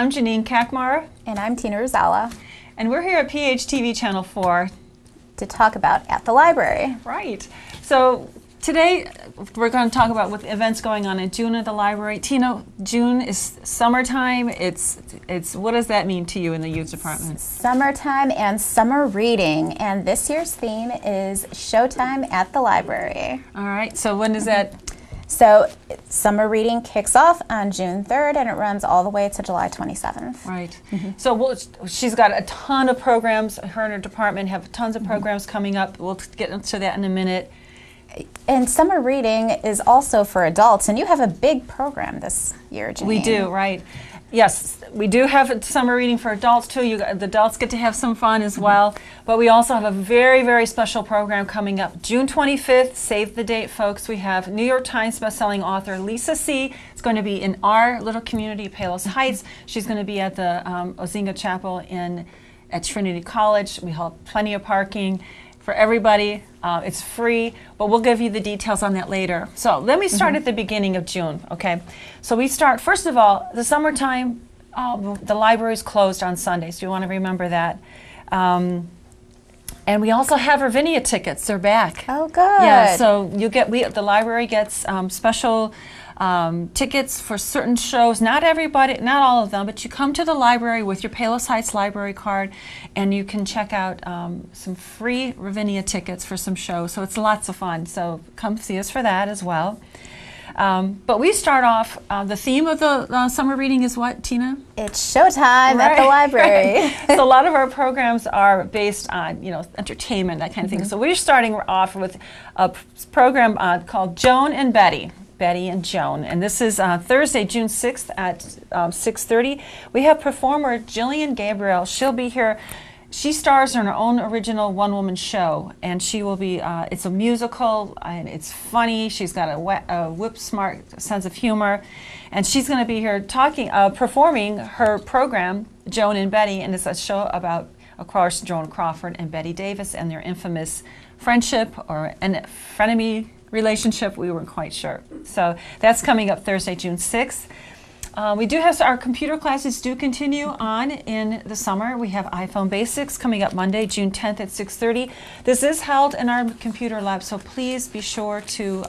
I'm Janine Kakmar. And I'm Tina Rosala. And we're here at PHTV Channel 4 to talk about At the Library. Right. So today we're going to talk about what events going on in June at the library. Tina, June is summertime. It's what does that mean to you in the youth department? Summertime and summer reading. And this year's theme is Showtime at the Library. All right. So when is that? So summer reading kicks off on June 3rd and it runs all the way to July 27th. Right. So she's got a ton of programs. Her and her department have tons of programs coming up. We'll get into that in a minute. And summer reading is also for adults, and you have a big program this year, Janine. We do, right. Yes, we do have summer reading for adults too. The adults get to have some fun as well. But we also have a very, very special program coming up. June 25th, save the date, folks. We have New York Times bestselling author Lisa See. It's going to be in our little community, Palos Heights. She's going to be at the Untitled Chapter at Trinity College. We have plenty of parking for everybody. It's free, but we'll give you the details on that later. So let me start at the beginning of June, okay? So we start, first of all, the summertime, the library is closed on Sundays. Do you want to remember that? And we also have Ravinia tickets. They're back. Oh, good. Yeah, so the library gets special tickets for certain shows. Not everybody, not all of them, but you come to the library with your Palos Heights library card and you can check out some free Ravinia tickets for some shows. So it's lots of fun. So come see us for that as well. But we start off, the theme of the summer reading is what, Tina? It's showtime at the library. Right. So a lot of our programs are based on, entertainment, that kind of thing. So we're starting off with a program called Joan and Betty. Betty and Joan, and this is Thursday, June 6th at 6:30. We have performer Jillian Gabriel. She'll be here. She stars in her own original one-woman show, and she will be, it's a musical, and it's funny. She's got a whip-smart sense of humor, and she's going to be here performing her program, Joan and Betty, and it's a show about, of course, Joan Crawford and Betty Davis and their infamous friendship or frenemy relationship. We weren't quite sure. So that's coming up Thursday, June 6th. We do have our computer classes do continue on in the summer. We have iPhone Basics coming up Monday, June 10th at 6:30. This is held in our computer lab, so please be sure to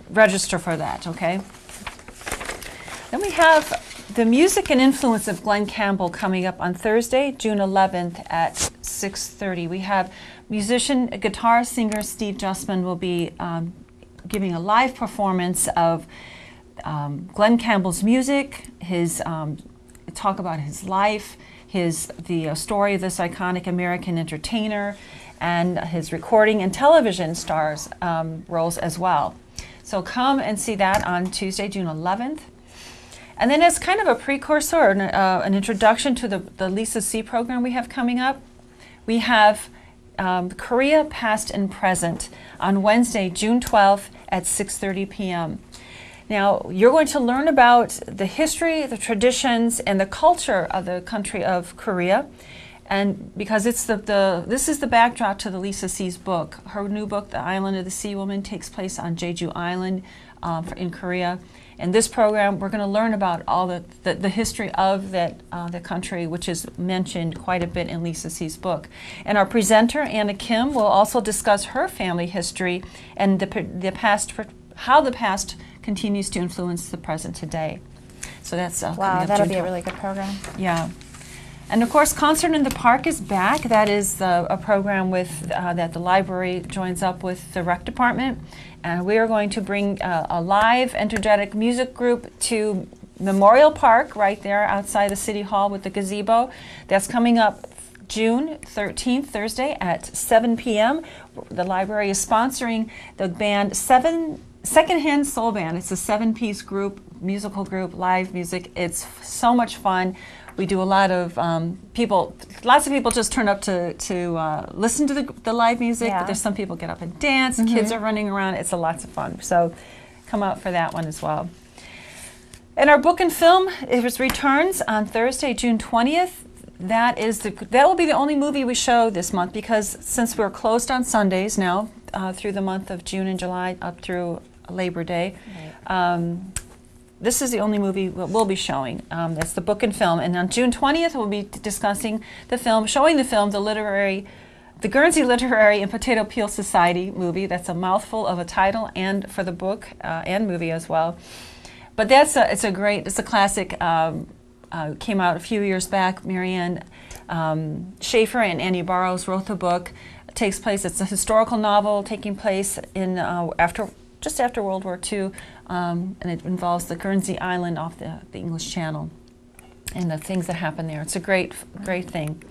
register for that, okay? Then we have the music and influence of Glenn Campbell coming up on Thursday, June 11th at 6:30. We have musician, guitar singer Steve Justman will be giving a live performance of Glenn Campbell's music, his talk about his life, the story of this iconic American entertainer, and his recording and television stars roles as well. So come and see that on Tuesday, June 11th. And then as kind of a precursor, or an introduction to the Lisa See program we have coming up, we have Korea Past and Present on Wednesday, June 12th at 6:30 p.m. Now, you're going to learn about the history, the traditions, and the culture of the country of Korea. And because it's this is the backdrop to the Lisa See's book. Her new book, The Island of the Sea Woman, takes place on Jeju Island in Korea. In this program, we're going to learn about all the history of the country, which is mentioned quite a bit in Lisa See's book. And our presenter, Anna Kim, will also discuss her family history and the past, how the past continues to influence the present today. So that's wow, that'll be a really good program. Yeah. And of course, Concert in the Park is back. That is a program that the library joins up with the rec department. And we are going to bring a live, energetic music group to Memorial Park right there outside the City Hall with the gazebo. That's coming up June 13th, Thursday at 7 p.m. The library is sponsoring the band Secondhand Soul Band. It's a 7-piece group, musical group, live music. It's so much fun. We do a lot of lots of people just turn up to listen to the live music, but there's some people get up and dance, kids are running around, it's lots of fun. So come out for that one as well. And our book and film, it returns on Thursday, June 20th. That will be the only movie we show this month because since we're closed on Sundays now through the month of June and July up through Labor Day, this is the only movie we'll be showing. That's the book and film. And on June 20th, we'll be discussing the film, showing the film, the Guernsey Literary and Potato Peel Society movie. That's a mouthful of a title, and for the book and movie as well. But it's a classic. Came out a few years back. Marianne Schaefer and Annie Barrows wrote the book. It takes place. It's a historical novel taking place in just after World War II, and it involves the Guernsey Island off the English Channel and the things that happen there. It's a great thing.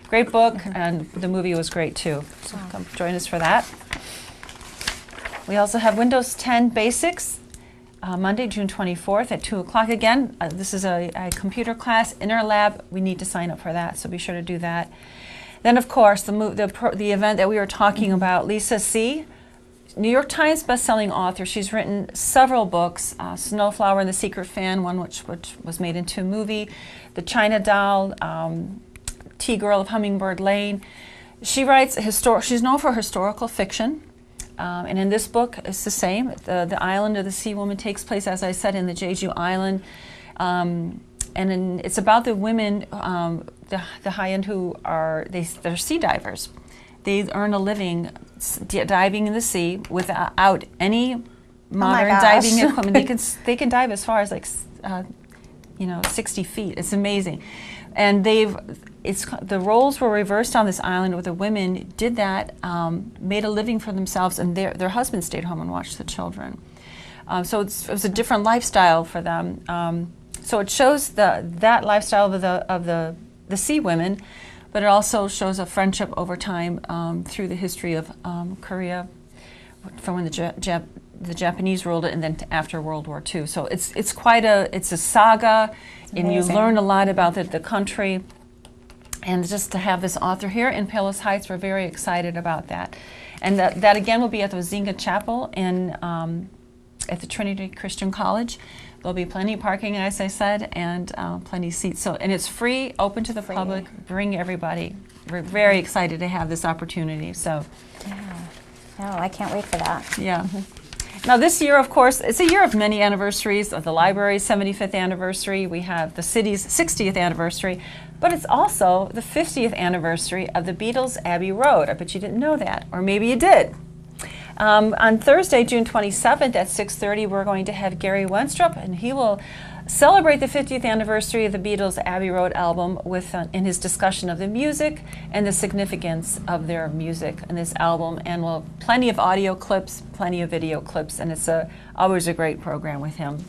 Great book, and the movie was great too. So come join us for that. We also have Windows 10 Basics, Monday, June 24th at 2 o'clock again. This is a computer class, Inner Lab. We need to sign up for that, so be sure to do that. Then, of course, the event that we were talking about, Lisa C., New York Times bestselling author. She's written several books, Snowflower and the Secret Fan, one which was made into a movie, The China Doll, Tea-Girl of Hummingbird Lane. She writes she's known for historical fiction, and in this book it's the same. The Island of the Sea Woman takes place, as I said, in the Jeju Island, and it's about the women, the high-end who they're sea divers. They earn a living diving in the sea without any modern diving equipment. They can dive as far as 60 feet. It's amazing, and the roles were reversed on this island, where the women did that, made a living for themselves, and their husbands stayed home and watched the children. So it was a different lifestyle for them. So it shows that lifestyle of the sea women, but it also shows a friendship over time through the history of Korea, from when the Japanese ruled it, and then after World War II. So it's a saga, and you learn a lot about the country. And just to have this author here in Palos Heights, we're very excited about that. And that again will be at the Wazinga Chapel at the Trinity Christian College. There'll be plenty of parking, as I said, and plenty of seats. And it's free, open to the public. Bring everybody. We're very excited to have this opportunity. So, I can't wait for that. Yeah. Now this year, of course, it's a year of many anniversaries. The library's 75th anniversary. We have the city's 60th anniversary. But it's also the 50th anniversary of the Beatles' Abbey Road. I bet you didn't know that, or maybe you did. On Thursday, June 27th at 6:30, we're going to have Gary Wenstrup, and he will celebrate the 50th anniversary of the Beatles' Abbey Road album in his discussion of the music and the significance of their music in this album. And we'll plenty of audio clips, plenty of video clips, and it's always a great program with him.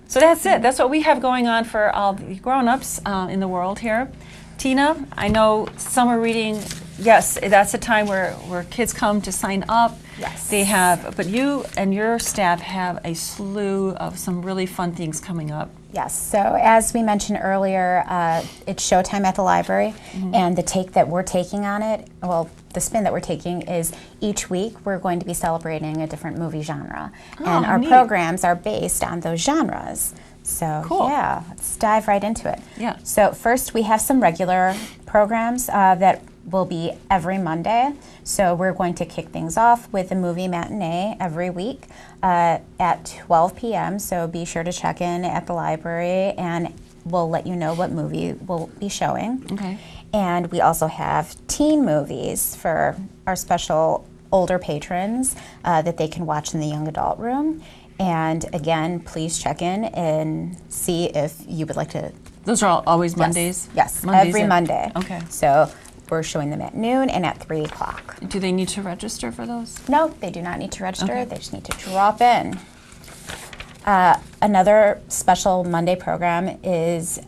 So that's it. That's what we have going on for all the grown-ups in the world here. Tina, I know summer reading, yes, that's a time where kids come to sign up. Yes. They have, but you and your staff have a slew of some really fun things coming up. Yes, so as we mentioned earlier, it's showtime at the library, and the take that we're taking on it, the spin that we're taking is each week we're going to be celebrating a different movie genre, and our programs are based on those genres. So yeah, let's dive right into it. Yeah. So first we have some regular programs that will be every Monday. So we're going to kick things off with a movie matinee every week at 12 p.m. So be sure to check in at the library, and we'll let you know what movie we'll be showing. Okay. And we also have teen movies for our special older patrons that they can watch in the young adult room. And again, please check in and see if you would like to. Those are always Mondays? Yes, Mondays every Monday. Okay. So we're showing them at noon and at 3 o'clock. Do they need to register for those? No, they do not need to register. Okay. They just need to drop in. Another special Monday program is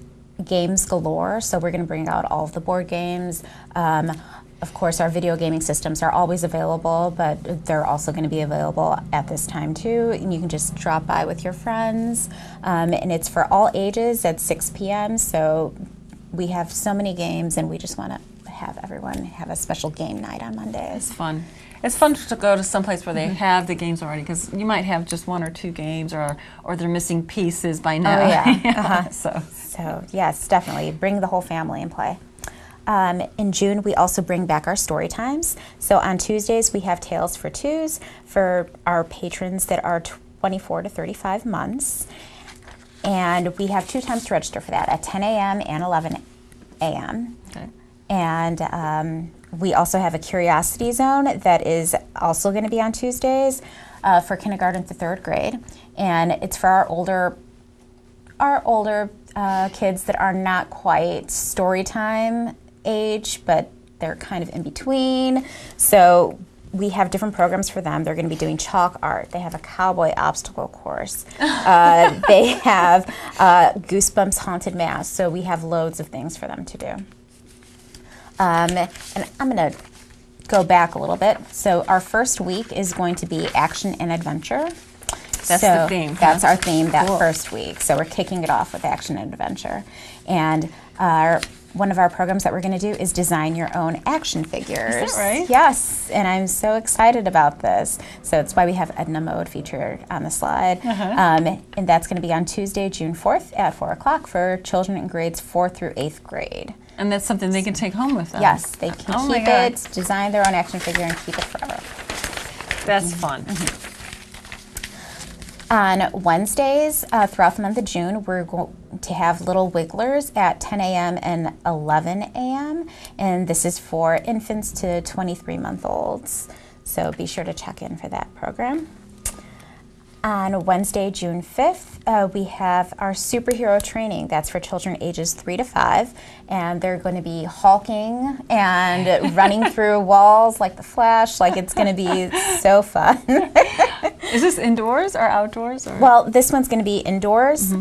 Games Galore. So we're going to bring out all of the board games. Of course, our video gaming systems are always available, but they're also going to be available at this time too. And you can just drop by with your friends. And it's for all ages at 6 p.m. So we have so many games, and we just want to have everyone have a special game night on Mondays. It's fun. It's fun to go to some place where they have the games already, because you might have just 1 or 2 games, or they're missing pieces by now. Oh yeah. So yes, definitely bring the whole family and play. In June, we also bring back our story times. So on Tuesdays, we have Tales for Twos for our patrons that are 24 to 35 months. And we have 2 times to register for that, at 10 a.m. and 11 a.m. Okay. And we also have a curiosity zone that is also going to be on Tuesdays for kindergarten to 3rd grade. And it's for our older kids that are not quite story time age, but they're kind of in between. So we have different programs for them. They're going to be doing chalk art. They have a cowboy obstacle course. They have Goosebumps Haunted Mass. So we have loads of things for them to do. And I'm going to go back a little bit. So our first week is going to be action and adventure. That's the theme. That's our theme that Cool. first week. So we're kicking it off with action and adventure. And one of our programs that we're going to do is design your own action figures. Is that right? Yes, and I'm so excited about this. So it's why we have Edna Mode featured on the slide. And that's going to be on Tuesday, June 4th at 4 o'clock for children in grades 4 through 8th grade. And that's something they can take home with them. Yes, they can Oh my keep God. it, design their own action figure, and keep it forever. That's fun. On Wednesdays throughout the month of June, we're going to have Little Wigglers at 10 a.m. and 11 a.m. And this is for infants to 23-month-olds. So be sure to check in for that program. On Wednesday, June 5th, we have our superhero training. That's for children ages 3 to 5. And they're going to be hulking and running through walls like the Flash. Like, it's going to be so fun. Is this indoors or outdoors? Or? Well, this one's going to be indoors.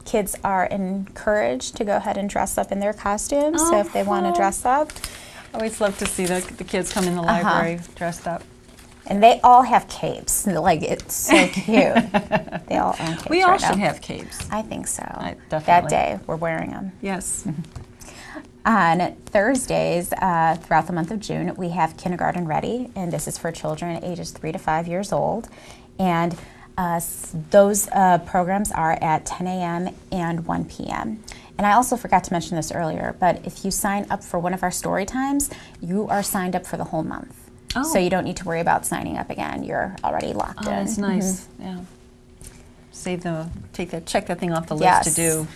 Kids are encouraged to go ahead and dress up in their costumes. So if they want to dress up. I always love to see the kids come in the library dressed up. And they all have capes. Like, it's so cute. They all own capes. We all right should now. have capes. I think so. Definitely. That day, we're wearing them. Yes. On Thursdays, throughout the month of June, we have Kindergarten Ready, and this is for children ages 3 to 5 years old. And those programs are at 10 a.m. and 1 p.m. And I also forgot to mention this earlier, but if you sign up for one of our story times, you are signed up for the whole month. Oh. So you don't need to worry about signing up again. You're already locked in. That's nice. Yeah. Check that thing off the list Yes. to do.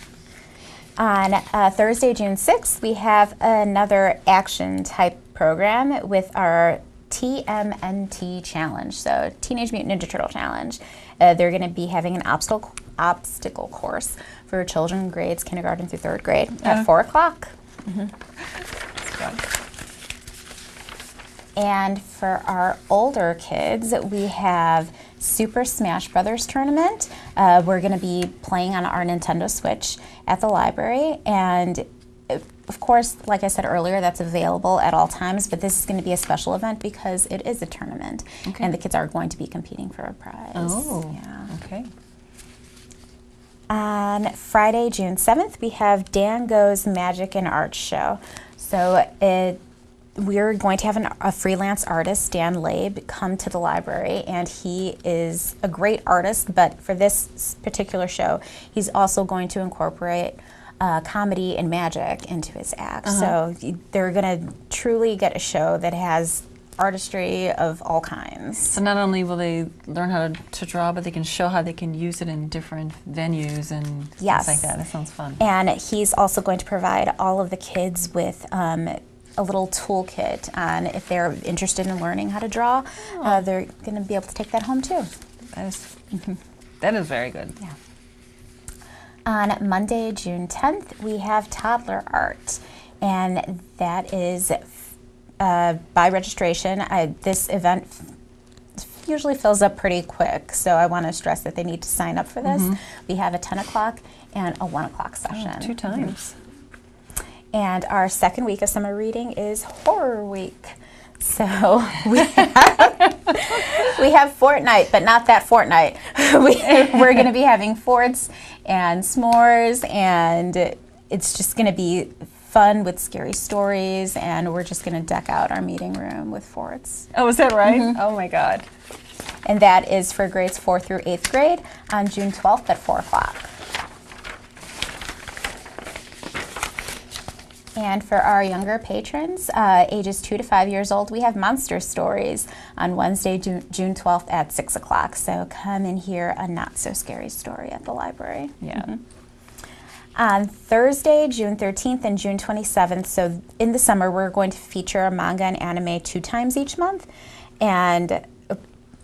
On Thursday, June 6th, we have another action type program with our TMNT challenge, so Teenage Mutant Ninja Turtle Challenge. They're going to be having an obstacle course for children grades kindergarten through 3rd grade at 4 o'clock. And for our older kids, we have Super Smash Brothers Tournament. We're going to be playing on our Nintendo Switch at the library. And of course, like I said earlier, that's available at all times, but this is going to be a special event because it is a tournament. Okay. And the kids are going to be competing for a prize. Oh, Yeah. okay. On Friday, June 7th, we have Dan Go's Magic and Art Show. So we're going to have a freelance artist, Dan Labe, come to the library, and he is a great artist, but for this particular show, he's also going to incorporate comedy and magic into his act. So they're going to truly get a show that has artistry of all kinds. So not only will they learn how to draw, but they can show how they can use it in different venues and Yes. things like that. That sounds fun. And he's also going to provide all of the kids with a little toolkit on if they're interested in learning how to draw. They're going to be able to take that home too. That is very good. Yeah. On Monday, June 10th, we have Toddler Art, and that is by registration. This event usually fills up pretty quick, so I want to stress that they need to sign up for this. We have a 10 o'clock and a 1 o'clock session. 2 times. And our second week of summer reading is Horror Week. So we have Fortnite, but not that Fortnite. We're going to be having forts and s'mores, and it's just going to be fun with scary stories, and we're just going to deck out our meeting room with forts. Oh, is that right? Oh my God. And that is for grades 4 through 8th grade on June 12th at 4 o'clock. And for our younger patrons, ages 2 to 5 years old, we have Monster Stories on Wednesday, June 12th at 6 o'clock. So come and hear a not-so-scary story at the library. Yeah. On Thursday, June 13th and June 27th, so in the summer, we're going to feature a manga and anime 2 times each month. And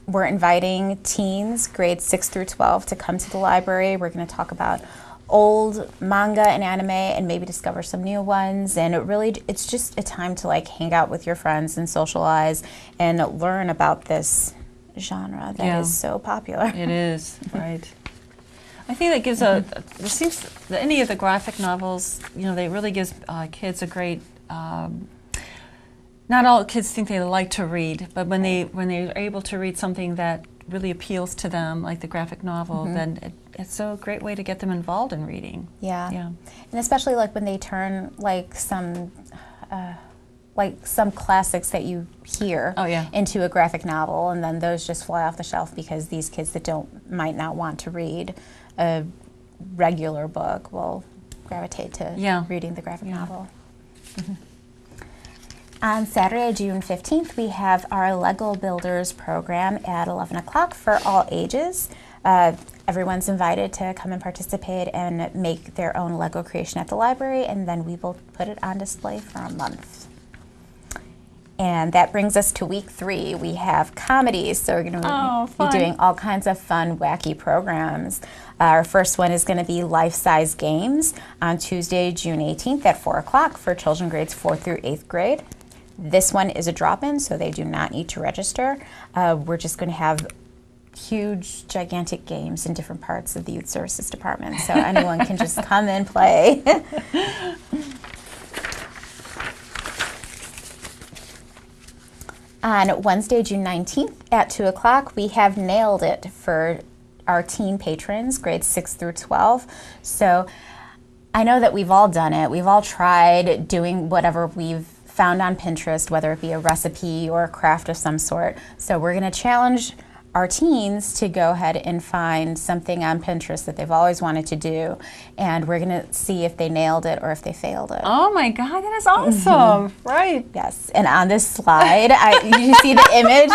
we're inviting teens, grades 6 through 12, to come to the library. We're going to talk about old manga and anime and maybe discover some new ones. And it's just a time to like hang out with your friends and socialize and learn about this genre that is so popular. It is, right. I think that gives it seems that any of the graphic novels, they really gives kids a great, not all kids think they like to read, but when they're able to read something that really appeals to them, like the graphic novel, then it's a great way to get them involved in reading. Yeah. And especially like when they turn like some classics that you hear into a graphic novel, and then those just fly off the shelf because these kids that might not want to read a regular book will gravitate to reading the graphic novel. On Saturday, June 15th, we have our Lego Builders program at 11 o'clock for all ages. Everyone's invited to come and participate and make their own Lego creation at the library, and then we will put it on display for a month. And that brings us to week 3. We have comedies, so we're going to be doing all kinds of fun, wacky programs. Our first one is going to be Life-Size Games on Tuesday, June 18th at 4 o'clock for children grades 4th through 8th grade. This one is a drop-in, so they do not need to register. We're just going to have huge, gigantic games in different parts of the Youth Services Department, so anyone can just come and play. On Wednesday, June 19th at 2 o'clock, we have Nailed It for our teen patrons, grades 6 through 12. So I know that we've all done it. We've all tried doing whatever we've found on Pinterest, whether it be a recipe or a craft of some sort. So we're going to challenge our teens to go ahead and find something on Pinterest that they've always wanted to do, and we're going to see if they nailed it or if they failed it. Oh my God, that is awesome! Right? Yes. And on this slide, you see the image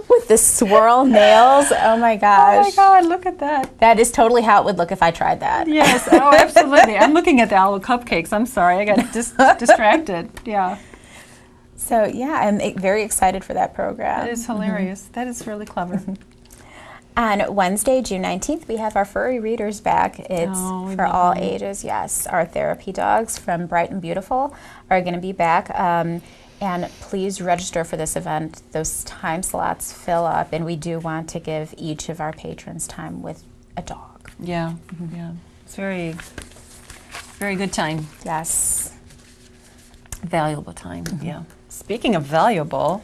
with the swirl nails. Oh my gosh! Oh my God, look at that! That is totally how it would look if I tried that. Yes. Oh, absolutely. I'm looking at the owl cupcakes. I'm sorry, I got distracted. Yeah. So yeah, I'm very excited for that program. That is hilarious. That is really clever. On Wednesday, June 19th, we have our furry readers back. It's for all ages, yes. Our therapy dogs from Bright and Beautiful are going to be back. And please register for this event. Those time slots fill up, and we do want to give each of our patrons time with a dog. Yeah, yeah. It's very, very good time. Yes. Valuable time, yeah. Speaking of valuable,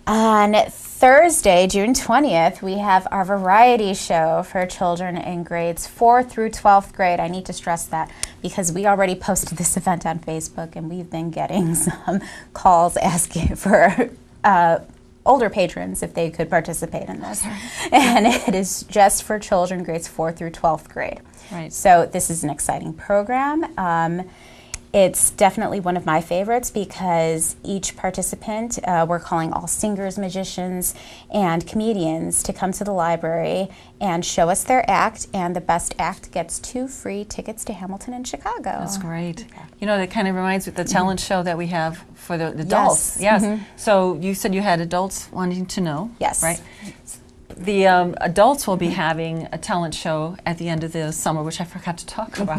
on Thursday, June 20th, we have our variety show for children in grades 4 through 12th grade. I need to stress that because we already posted this event on Facebook, and we've been getting some calls asking for older patrons if they could participate in this. And it is just for children grades 4 through 12th grade. Right. So this is an exciting program. It's definitely one of my favorites because each participant, we're calling all singers, magicians, and comedians to come to the library and show us their act, and the best act gets 2 free tickets to Hamilton and Chicago. That's great. You know, that kind of reminds me of the talent show that we have for the adults. Yes. So you said you had adults wanting to know. Yes. Right? The adults will be having a talent show at the end of the summer, which I forgot to talk about.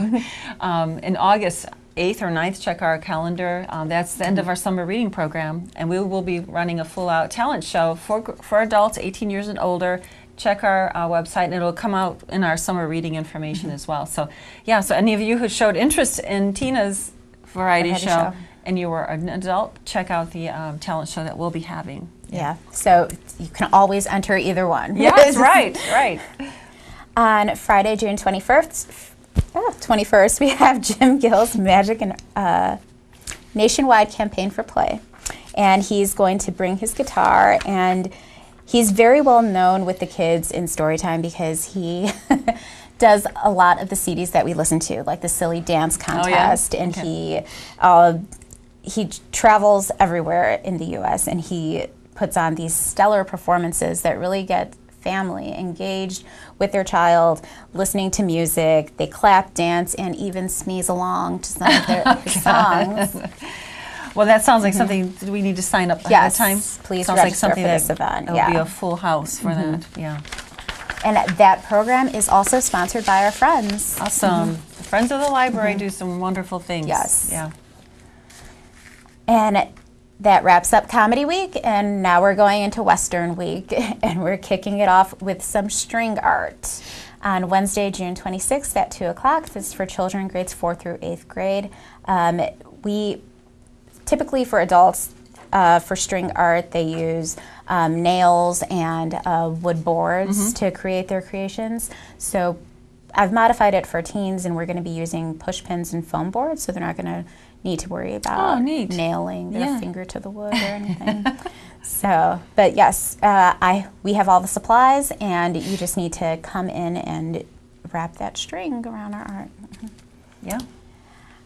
In August 8th or 9th, check our calendar. That's the end of our summer reading program, and we will be running a full-out talent show for adults 18 years and older. Check our website, and it'll come out in our summer reading information as well. So, yeah, so any of you who showed interest in Tina's variety show and you were an adult, check out the talent show that we'll be having. Yeah, so you can always enter either one. Yes, right, right. On Friday, June 21st, we have Jim Gill's Magic and Nationwide Campaign for Play. And he's going to bring his guitar, and he's very well known with the kids in Storytime because he does a lot of the CDs that we listen to, like the Silly Dance Contest, and he travels everywhere in the U.S. and he puts on these stellar performances that really get family engaged with their child, listening to music. They clap, dance, and even sneeze along to some of their his songs. Well, that sounds like something. Do we need to sign up ahead of time? Please sounds register like something for that this event. It'll be a full house for that. Yeah. And that program is also sponsored by our friends. Awesome. The Friends of the Library do some wonderful things. Yes. Yeah. And that wraps up Comedy Week, and now we're going into Western Week, and we're kicking it off with some string art. On Wednesday, June 26th at 2 o'clock, this is for children grades 4 through 8th grade. We typically, for adults, for string art, they use nails and wood boards to create their creations. So I've modified it for teens, and we're going to be using push pins and foam boards, so they're not going to need to worry about nailing their finger to the wood or anything. So, but yes, we have all the supplies, and you just need to come in and wrap that string around our art. Yeah.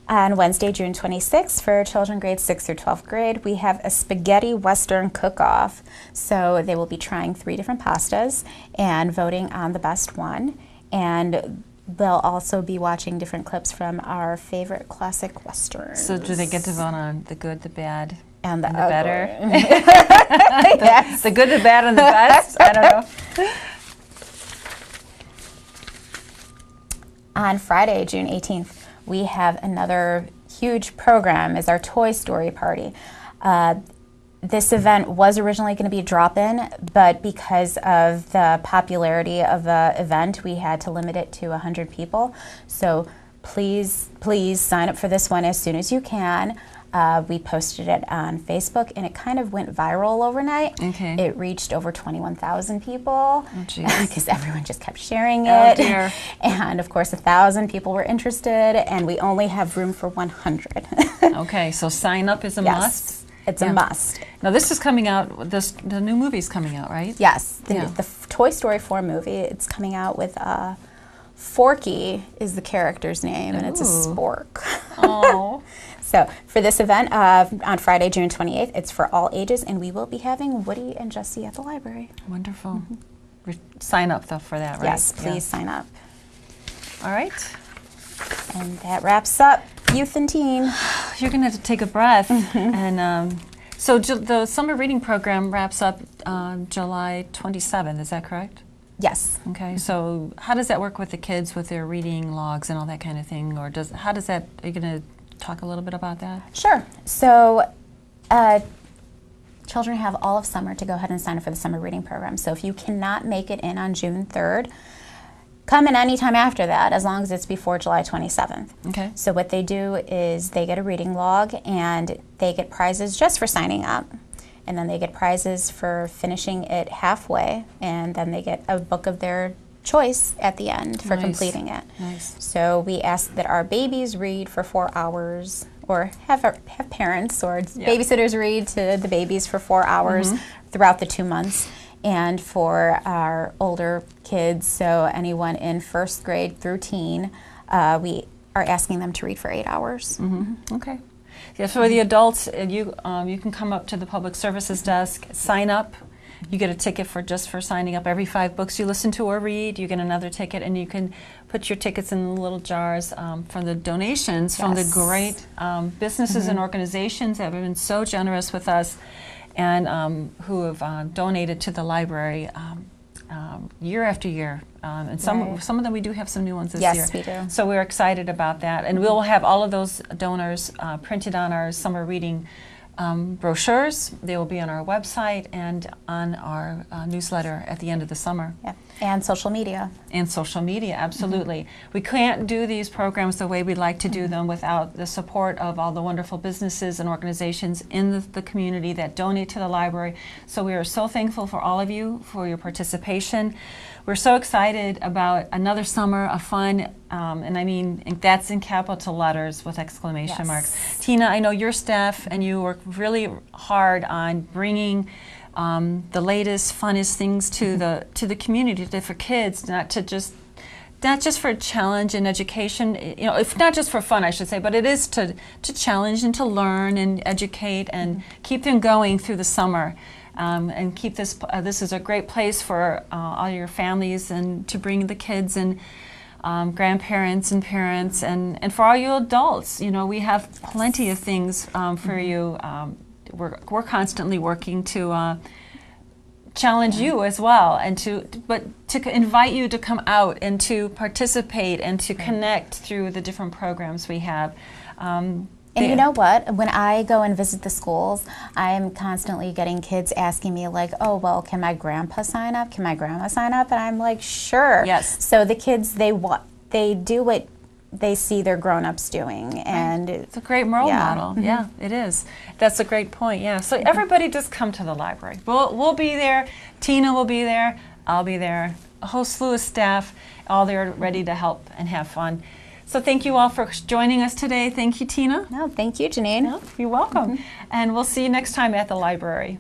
On Wednesday, June 26th, for children grades 6th through 12th grade, we have a spaghetti Western cook-off. So they will be trying 3 different pastas and voting on the best one. And they'll also be watching different clips from our favorite classic Westerns. So do they get to vote on the good, the bad, and the better? Yes. The good, the bad, and the best? I don't know. On Friday, June 18th, we have another huge program, is our Toy Story Party. This event was originally going to be a drop-in, but because of the popularity of the event, we had to limit it to 100 people. So please sign up for this one as soon as you can. We posted it on Facebook, and it kind of went viral overnight. Okay. It reached over 21,000 people because everyone just kept sharing it. Oh, dear. And of course, 1,000 people were interested, and we only have room for 100. Okay, so sign up is a must? It's a must. Now this is coming out, the new movie's coming out, right? Yes, the Toy Story 4 movie, it's coming out with Forky is the character's name, and it's a spork. Oh. So for this event on Friday, June 28th, it's for all ages, and we will be having Woody and Jessie at the library. Wonderful. Sign up though for that, right? Yes, please sign up. All right. And that wraps up Youth and Teen. You're going to have to take a breath. And so the summer reading program wraps up July 27th, is that correct? Yes. Okay, so how does that work with the kids with their reading logs and all that kind of thing? Or how does that, are you going to talk a little bit about that? Sure. So children have all of summer to go ahead and sign up for the summer reading program. So if you cannot make it in on June 3rd, come in any time after that, as long as it's before July 27th. Okay. So what they do is they get a reading log, and they get prizes just for signing up. And then they get prizes for finishing it halfway, and then they get a book of their choice at the end for completing it. Nice. So we ask that our babies read for 4 hours, or have parents or babysitters read to the babies for 4 hours throughout the 2 months. And for our older kids, so anyone in 1st grade through teen, we are asking them to read for 8 hours. Okay. Yeah, for the adults, you can come up to the Public Services desk, sign up. You get a ticket for signing up. Every 5 books you listen to or read, you get another ticket, and you can put your tickets in little jars from the donations from the great businesses and organizations that have been so generous with us, and who have donated to the library year after year. And some of them, we do have some new ones this year. Yes, we do. So we're excited about that. And we'll have all of those donors printed on our summer reading brochures. They will be on our website and on our newsletter at the end of the summer. Yeah. And social media. And social media, absolutely. We can't do these programs the way we'd like to do them without the support of all the wonderful businesses and organizations in the community that donate to the library. So we are so thankful for all of you for your participation. We're so excited about another summer of fun, and I mean, that's in capital letters with exclamation marks. Tina, I know your staff and you work really hard on bringing the latest, funnest things to the community, for kids, not to just not just for challenge and education, you know, if not just for fun, I should say, but it is to challenge and to learn and educate and keep them going through the summer. And keep this, this is a great place for all your families and to bring the kids and grandparents and parents and for all you adults. You know, we have plenty of things for you. We're constantly working to challenge you as well, and to invite you to come out and to participate and to connect through the different programs we have. And you know what? When I go and visit the schools, I'm constantly getting kids asking me like, oh, well, can my grandpa sign up? Can my grandma sign up? And I'm like, sure. Yes. So the kids, they do what they see their grown-ups doing. And it's a great role model. Yeah, it is. That's a great point. Yeah. So everybody just come to the library. We'll be there. Tina will be there. I'll be there. A whole slew of staff, all there ready to help and have fun. So thank you all for joining us today. Thank you, Tina. No, thank you, Janine. No, you're welcome. And we'll see you next time at the library.